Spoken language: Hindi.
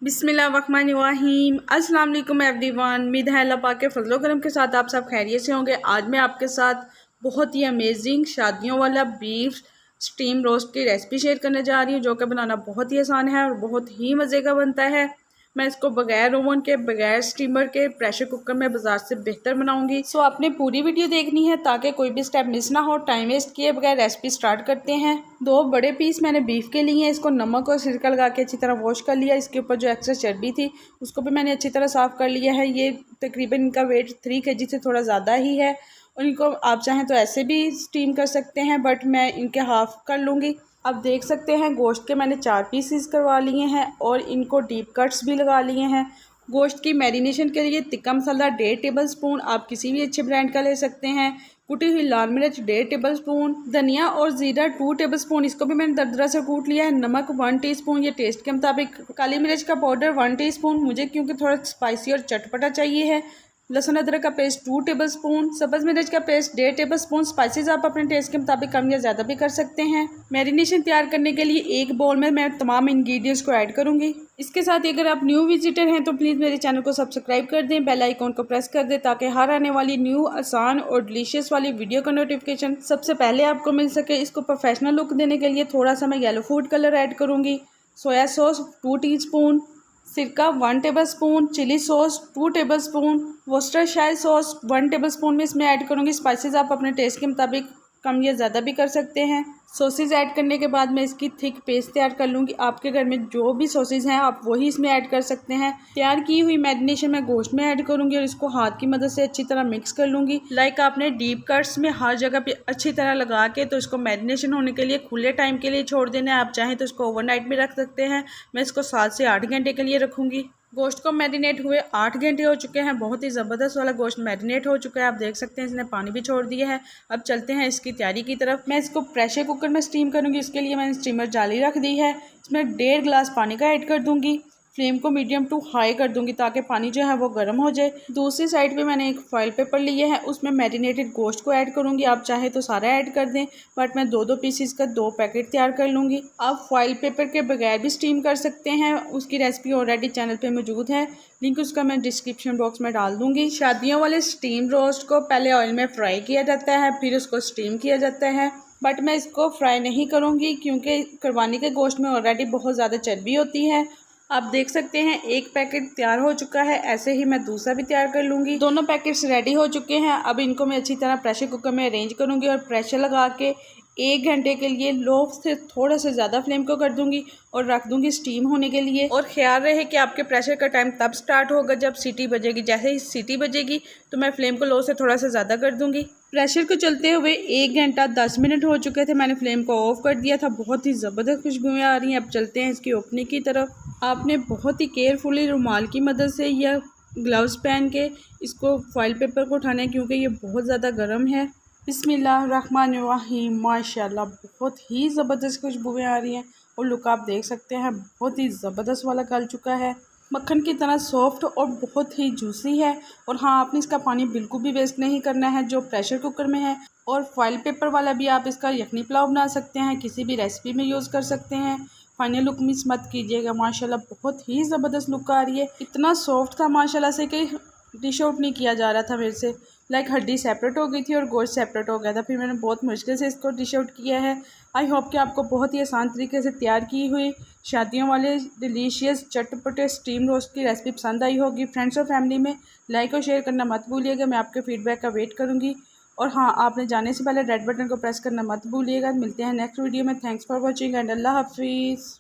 बिस्मिल्लाहिर्रहमानिर्रहीम। अस्सलाम वालेकुम एवरीवन। उम्मीद है अल्लाह पाक के फजलो करम के साथ आप सब खैरियत से होंगे। आज मैं आपके साथ बहुत ही अमेजिंग शादियों वाला बीफ स्टीम रोस्ट की रेसिपी शेयर करने जा रही हूँ, जो कि बनाना बहुत ही आसान है और बहुत ही मज़े का बनता है। मैं इसको बगैर ओवन के, बगैर स्टीमर के, प्रेशर कुकर में बाजार से बेहतर बनाऊंगी। सो आपने पूरी वीडियो देखनी है ताकि कोई भी स्टेप मिस ना हो। टाइम वेस्ट किए बगैर रेसिपी स्टार्ट करते हैं। 2 बड़े पीस मैंने बीफ के लिए हैं। इसको नमक और सिरका लगा के अच्छी तरह वॉश कर लिया। इसके ऊपर जो एक्स्ट्रा चर्बी थी उसको भी मैंने अच्छी तरह साफ़ कर लिया है। ये तकरीबन इनका वेट 3 kg से थोड़ा ज़्यादा ही है और इनको आप चाहें तो ऐसे भी स्टीम कर सकते हैं, बट मैं इनके हाफ़ कर लूँगी। आप देख सकते हैं गोश्त के मैंने 4 पीसेस करवा लिए हैं और इनको डीप कट्स भी लगा लिए हैं। गोश्त की मैरिनेशन के लिए तिक्का मसाला 1.5 टेबल स्पून, आप किसी भी अच्छे ब्रांड का ले सकते हैं। कुटी हुई लाल मिर्च 1.5 टेबल स्पून, धनिया और ज़ीरा 2 टेबल स्पून, इसको भी मैंने दरदरा से कूट लिया है। नमक 1 टीस्पून, ये टेस्ट के मुताबिक। काली मिर्च का पाउडर 1 टीस्पून, मुझे क्योंकि थोड़ा स्पाइसी और चटपटा चाहिए है। लहसुन अदरक का पेस्ट 2 टेबल स्पून, सब्ज़ मिर्च का पेस्ट 1.5 टेबल स्पून। स्पाइसेस आप अपने टेस्ट के मुताबिक कम या ज़्यादा भी कर सकते हैं। मैरिनेशन तैयार करने के लिए एक बाउल में मैं तमाम इंग्रेडिएंट्स को ऐड करूंगी। इसके साथ ही अगर आप न्यू विजिटर हैं तो प्लीज़ मेरे चैनल को सब्सक्राइब कर दें, बेल आइकॉन को प्रेस कर दें ताकि हर आने वाली न्यू आसान और डिलीशियस वाली वीडियो का नोटिफिकेशन सबसे पहले आपको मिल सके। इसको प्रोफेशनल लुक देने के लिए थोड़ा सा मैं येलो फूड कलर ऐड करूँगी। सोया सॉस 2 टीस्पून, सिरका 1 tablespoon, chilli sauce 2 tablespoon, Worcestershire sauce 1 tablespoon में इसमें ऐड करूँगी। स्पाइसेस आप अपने टेस्ट के मुताबिक कम या ज़्यादा भी कर सकते हैं। सॉसेज ऐड करने के बाद मैं इसकी थिक पेस्ट तैयार कर लूँगी। आपके घर में जो भी सॉसेज हैं आप वही इसमें ऐड कर सकते हैं। तैयार की हुई मैरिनेशन मैं गोश्त में ऐड करूँगी और इसको हाथ की मदद से अच्छी तरह मिक्स कर लूँगी। आपने डीप कट्स में हर जगह पे अच्छी तरह लगा के तो इसको मैरिनेशन होने के लिए खुले टाइम के लिए छोड़ देना है। आप चाहें तो इसको ओवरनाइट भी रख सकते हैं। मैं इसको 7 से 8 घंटे के लिए रखूँगी। गोश्त को मैरिनेट हुए 8 घंटे हो चुके हैं। बहुत ही ज़बरदस्त वाला गोश्त मैरिनेट हो चुका है। आप देख सकते हैं इसने पानी भी छोड़ दिया है। अब चलते हैं इसकी तैयारी की तरफ। मैं इसको प्रेशर कुकर में स्टीम करूँगी। इसके लिए मैंने स्टीमर जाली रख दी है। इसमें 1.5 गिलास पानी का ऐड कर दूँगी। फ्लेम को मीडियम टू हाई कर दूंगी ताकि पानी जो है वो गर्म हो जाए। दूसरी साइड पे मैंने एक फॉइल पेपर लिया है, उसमें मैरिनेटेड गोश्त को ऐड करूंगी। आप चाहे तो सारा ऐड कर दें, बट मैं 2-2 पीसीस का 2 पैकेट तैयार कर लूँगी। आप फॉइल पेपर के बगैर भी स्टीम कर सकते हैं। उसकी रेसिपी ऑलरेडी चैनल पे मौजूद है, लिंक उसका मैं डिस्क्रिप्शन बॉक्स में डाल दूंगी। शादियों वाले स्टीम रोस्ट को पहले ऑयल में फ्राई किया जाता है, फिर उसको स्टीम किया जाता है, बट मैं इसको फ्राई नहीं करूँगी क्योंकि कुर्बानी के गोश्त में ऑलरेडी बहुत ज़्यादा चर्बी होती है। आप देख सकते हैं एक पैकेट तैयार हो चुका है। ऐसे ही मैं दूसरा भी तैयार कर लूँगी। दोनों पैकेट्स रेडी हो चुके हैं। अब इनको मैं अच्छी तरह प्रेशर कुकर में अरेंज करूँगी और प्रेशर लगा के 1 घंटे के लिए लो से थोड़ा से ज़्यादा फ्लेम को कर दूँगी और रख दूँगी स्टीम होने के लिए। और ख्याल रहे कि आपके प्रेशर का टाइम तब स्टार्ट होगा जब सीटी बजेगी। जैसे ही सीटी बजेगी तो मैं फ्लेम को लो से थोड़ा सा ज़्यादा कर दूँगी। प्रेशर को चलते हुए 1 घंटा 10 मिनट हो चुके थे। मैंने फ्लेम को ऑफ कर दिया था। बहुत ही ज़बरदस्त खुशबुएँ आ रही हैं। अब चलते हैं इसकी ओपनिंग की तरफ। आपने बहुत ही केयरफुली रुमाल की मदद से या ग्लव्स पहन के इसको फॉइल पेपर को उठाना है क्योंकि ये बहुत ज़्यादा गर्म है। बिस्मिल्लाहिर्रहमानिर्रहीम। माशाल्लाह बहुत ही ज़बरदस्त खुशबुएँ आ रही हैं और लुक आप देख सकते हैं बहुत ही ज़बरदस्त वाला गल चुका है। मक्खन की तरह सॉफ्ट और बहुत ही जूसी है। और हाँ, आपने इसका पानी बिल्कुल भी वेस्ट नहीं करना है जो प्रेशर कुकर में है। और फॉइल पेपर वाला भी आप इसका यखनी पुलाव बना सकते हैं, किसी भी रेसिपी में यूज़ कर सकते हैं। फाइनल लुक मिस मत कीजिएगा। माशाल्लाह बहुत ही ज़बरदस्त लुक आ रही है। इतना सॉफ्ट था माशाल्लाह से कि डिश आउट नहीं किया जा रहा था मेरे से। हड्डी सेपरेट हो गई थी और गोश्त सेपरेट हो गया था। फिर मैंने बहुत मुश्किल से इसको डिश आउट किया है। आई होप कि आपको बहुत ही आसान तरीके से तैयार की हुई शादियों वाले डिलीशियस चटपटे स्टीम रोस्ट की रेसिपी पसंद आई होगी। फ्रेंड्स और फैमिली में लाइक और शेयर करना मत भूलिएगा। मैं आपके फीडबैक का वेट करूँगी। और हाँ, आपने जाने से पहले रेड बटन को प्रेस करना मत भूलिएगा। मिलते हैं नेक्स्ट वीडियो में। थैंक्स फॉर वॉचिंग एंड अल्लाह हाफिज़।